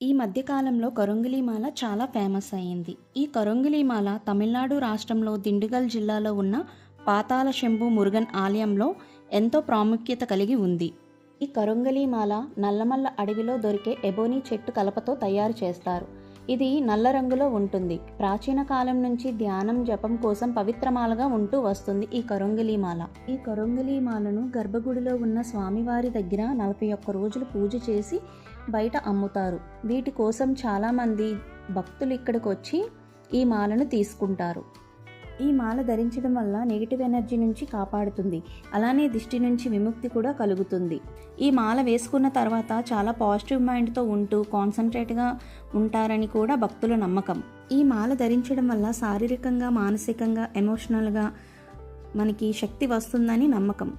ఈ మధ్య కాలంలో కరుంగిలి మాల చాలా ఫేమస్ అయింది. ఈ కరుంగిలి మాల తమిళనాడు రాష్ట్రంలో దిండిగల్ జిల్లాలో ఉన్న పాతాళ శంభు మురుగన్ ఆలయంలో ఎంతో ప్రాముఖ్యత కలిగి ఉంది. ఈ కరుంగిలి మాల నల్లమల్ల అడవిలో దొరికే ఎబోనీ చెట్టు కలపతో తయారు చేస్తారు. ఇది నల్ల రంగులో ఉంటుంది. ప్రాచీన కాలం నుంచి ధ్యానం, జపం కోసం పవిత్రమాలగా ఉంటూ వస్తుంది ఈ కరుంగిలి మాల. ఈ కరుంగిలి మాలను గర్భగుడిలో ఉన్న స్వామివారి దగ్గర 41 రోజులు పూజ చేసి బయట అమ్ముతారు. వీటి కోసం చాలామంది భక్తులు ఇక్కడికి వచ్చి ఈ మాలను తీసుకుంటారు. ఈ మాల ధరించడం వల్ల నెగిటివ్ ఎనర్జీ నుంచి కాపాడుతుంది. అలానే దిష్టి నుంచి విముక్తి కూడా కలుగుతుంది. ఈ మాల వేసుకున్న తర్వాత చాలా పాజిటివ్ మైండ్తో ఉంటూ కాన్సన్ట్రేట్గా ఉంటారని కూడా భక్తుల నమ్మకం. ఈ మాల ధరించడం వల్ల శారీరకంగా, మానసికంగా, ఎమోషనల్గా మనకి శక్తి వస్తుందని నమ్మకం.